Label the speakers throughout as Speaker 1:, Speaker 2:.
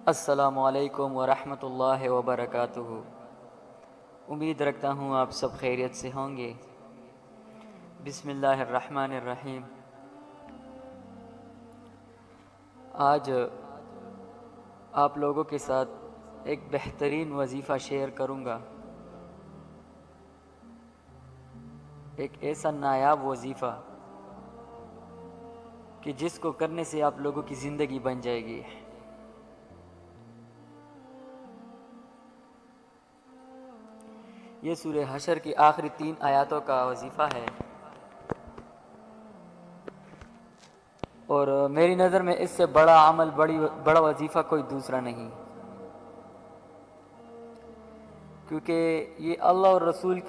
Speaker 1: السلام علیکم ورحمۃ اللہ وبرکاتہ۔ امید رکھتا ہوں آپ سب خیریت سے ہوں گے۔ بسم اللہ الرحمن الرحیم۔ آج آپ لوگوں کے ساتھ ایک بہترین وظیفہ شیئر کروں گا، ایک ایسا نایاب وظیفہ کہ جس کو کرنے سے آپ لوگوں کی زندگی بن جائے گی۔ یہ سورہ حشر کی آخری 3 آیاتوں کا وظیفہ ہے، اور میری نظر میں اس سے بڑا عمل، بڑا وظیفہ کوئی دوسرا نہیں، کیونکہ یہ اللہ اور رسول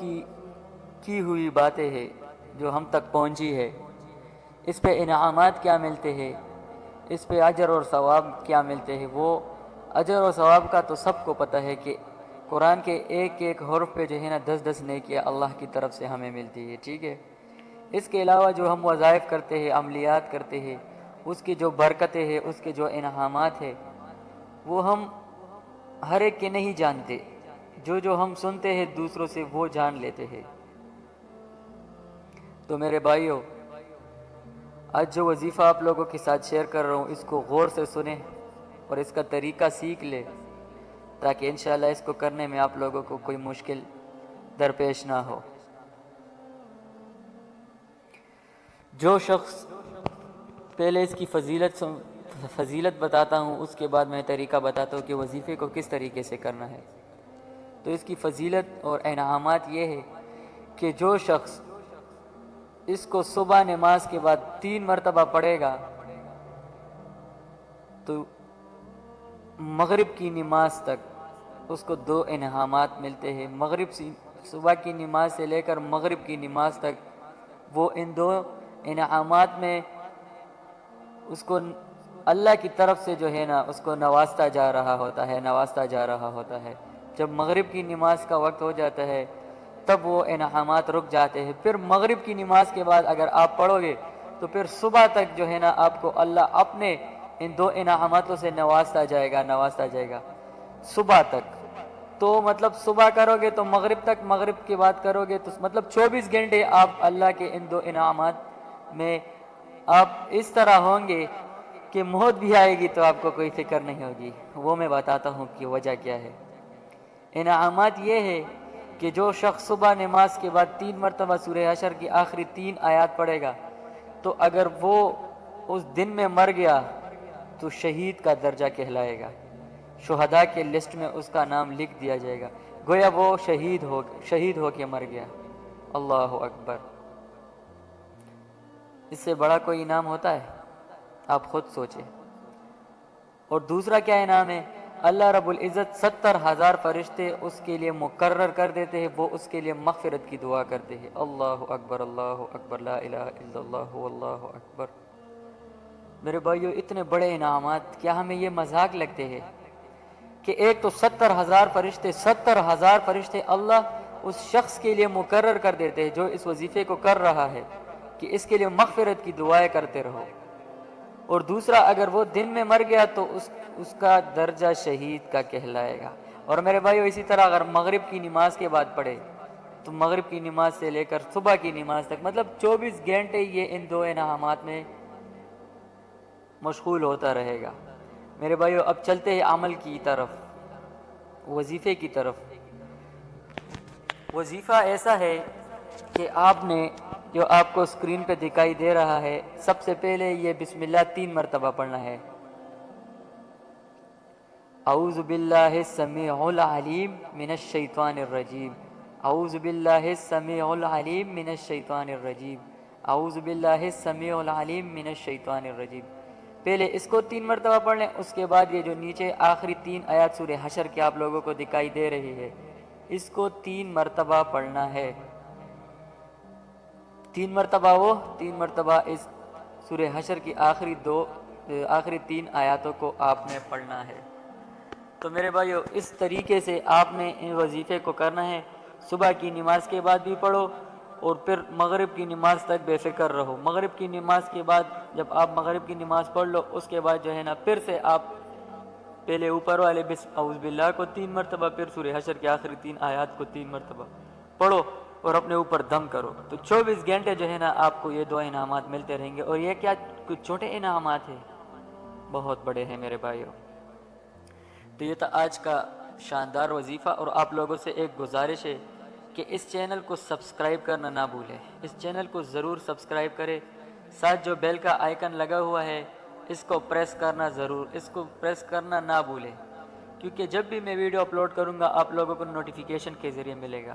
Speaker 1: کی ہوئی باتیں ہیں جو ہم تک پہنچی ہے۔ اس پہ انعامات کیا ملتے ہیں، اس پہ اجر اور ثواب کیا ملتے ہیں، وہ اجر اور ثواب کا تو سب کو پتہ ہے کہ قرآن کے ایک ایک حرف پہ جو ہے نا 10 نیکیاں اللہ کی طرف سے ہمیں ملتی ہے، ٹھیک ہے۔ اس کے علاوہ جو ہم وظائف کرتے ہیں، عملیات کرتے ہیں، اس کی جو برکتیں ہیں، اس کے جو انعامات ہیں، وہ ہم ہر ایک کے نہیں جانتے۔ جو ہم سنتے ہیں دوسروں سے وہ جان لیتے ہیں۔ تو میرے بھائیوں، آج جو وظیفہ آپ لوگوں کے ساتھ شیئر کر رہا ہوں، اس کو غور سے سنیں اور اس کا طریقہ سیکھ لیں، تاکہ انشاءاللہ اس کو کرنے میں آپ لوگوں کو کوئی مشکل درپیش نہ ہو۔ جو شخص، پہلے اس کی فضیلت بتاتا ہوں، اس کے بعد میں طریقہ بتاتا ہوں کہ وظیفے کو کس طریقے سے کرنا ہے۔ تو اس کی فضیلت اور انعامات یہ ہے کہ جو شخص اس کو صبح نماز کے بعد 3 مرتبہ پڑھے گا تو مغرب کی نماز تک اس کو 2 انعامات ملتے ہیں۔ صبح کی نماز سے لے کر مغرب کی نماز تک وہ ان 2 انعامات میں اس کو اللہ کی طرف سے جو ہے نا اس کو نوازتا جا رہا ہوتا ہے۔ جب مغرب کی نماز کا وقت ہو جاتا ہے تب وہ انعامات رک جاتے ہیں۔ پھر مغرب کی نماز کے بعد اگر آپ پڑھو گے تو پھر صبح تک جو ہے نا آپ کو اللہ اپنے ان 2 انعاماتوں سے نوازتا جائے گا صبح تک۔ تو مطلب صبح کرو گے تو مغرب تک، مغرب کے بعد کرو گے تو مطلب 24 گھنٹے آپ اللہ کے ان 2 انعامات میں آپ اس طرح ہوں گے کہ موت بھی آئے گی تو آپ کو کوئی فکر نہیں ہوگی۔ وہ میں بتاتا ہوں کہ وجہ کیا ہے۔ انعامات یہ ہے کہ جو شخص صبح نماز کے بعد 3 مرتبہ سورہ حشر کی آخری 3 آیات پڑھے گا تو اگر وہ اس دن میں مر گیا تو شہید کا درجہ کہلائے گا، شہداء کے لسٹ میں اس کا نام لکھ دیا جائے گا، گویا وہ شہید ہو کے مر گیا۔ اللہ اکبر! اس سے بڑا کوئی انعام ہوتا ہے؟ آپ خود سوچیں۔ اور دوسرا کیا انعام ہے؟ اللہ رب العزت 70,000 فرشتے اس کے لیے مقرر کر دیتے ہیں، وہ اس کے لیے مغفرت کی دعا کرتے ہیں۔ اللہ اکبر، اللہ اکبر، لا الہ الا اللہ واللہ اکبر۔ میرے بھائیو، اتنے بڑے انعامات کیا ہمیں یہ مذاق لگتے ہیں کہ ایک تو 70,000 فرشتے اللہ اس شخص کے لیے مقرر کر دیتے ہیں جو اس وظیفے کو کر رہا ہے کہ اس کے لیے مغفرت کی دعائیں کرتے رہو، اور دوسرا اگر وہ دن میں مر گیا تو اس کا درجہ شہید کا کہلائے گا۔ اور میرے بھائیو، اسی طرح اگر مغرب کی نماز کے بعد پڑھے تو مغرب کی نماز سے لے کر صبح کی نماز تک مطلب 24 گھنٹے یہ ان 2 انعامات میں مشغول ہوتا رہے گا۔ میرے بھائیو، اب چلتے ہیں عمل کی طرف، وظیفے کی طرف۔ وظیفہ ایسا ہے کہ آپ نے، جو آپ کو اسکرین پہ دکھائی دے رہا ہے، سب سے پہلے یہ بسم اللہ 3 مرتبہ پڑھنا ہے۔ اعوذ باللہ السمیع العلیم من الشیطان الرجیم، اعوذ باللہ السمیع العلیم من الشیطان الرجیم، اعوذ باللہ السمیع العلیم من الشیطان الرجیم۔ پہلے اس کو 3 مرتبہ پڑھ لیں، اس کے بعد یہ جو نیچے آخری 3 آیات سورہ حشر کی آپ لوگوں کو دکھائی دے رہی ہے، اس کو 3 مرتبہ پڑھنا ہے۔ 3 مرتبہ اس سورہ حشر کی آخری 3 آیاتوں کو آپ نے پڑھنا ہے۔ تو میرے بھائیو، اس طریقے سے آپ نے ان وظیفے کو کرنا ہے۔ صبح کی نماز کے بعد بھی پڑھو اور پھر مغرب کی نماز تک بے فکر رہو۔ مغرب کی نماز کے بعد جب آپ مغرب کی نماز پڑھ لو، اس کے بعد جو ہے نا پھر پہلے اوپر والے بسم اعوذ باللہ کو 3 مرتبہ، پھر سورہ حشر کی آخری 3 آیات کو 3 مرتبہ پڑھو اور اپنے اوپر دم کرو، تو 24 گھنٹے جو ہے نا آپ کو یہ 2 انعامات ملتے رہیں گے۔ اور یہ کیا کچھ چھوٹے انعامات ہیں، بہت بڑے ہیں میرے بھائیوں۔ تو یہ تھا آج کا شاندار وظیفہ، اور آپ لوگوں سے ایک گزارش ہے کہ اس چینل کو سبسکرائب کرنا نہ بھولیں، اس چینل کو ضرور سبسکرائب کریں، ساتھ جو بیل کا آئیکن لگا ہوا ہے اس کو پریس کرنا ضرور، اس کو پریس کرنا نہ بھولیں، کیونکہ جب بھی میں ویڈیو اپلوڈ کروں گا آپ لوگوں کو نوٹیفیکیشن کے ذریعے ملے گا۔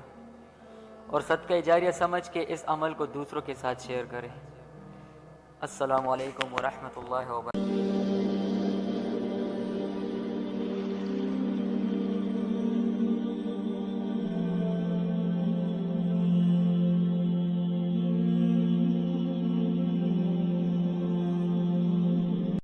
Speaker 1: اور صدقہ جاریہ سمجھ کے اس عمل کو دوسروں کے ساتھ شیئر کریں۔ السلام علیکم ورحمۃ اللہ وبرکاتہ۔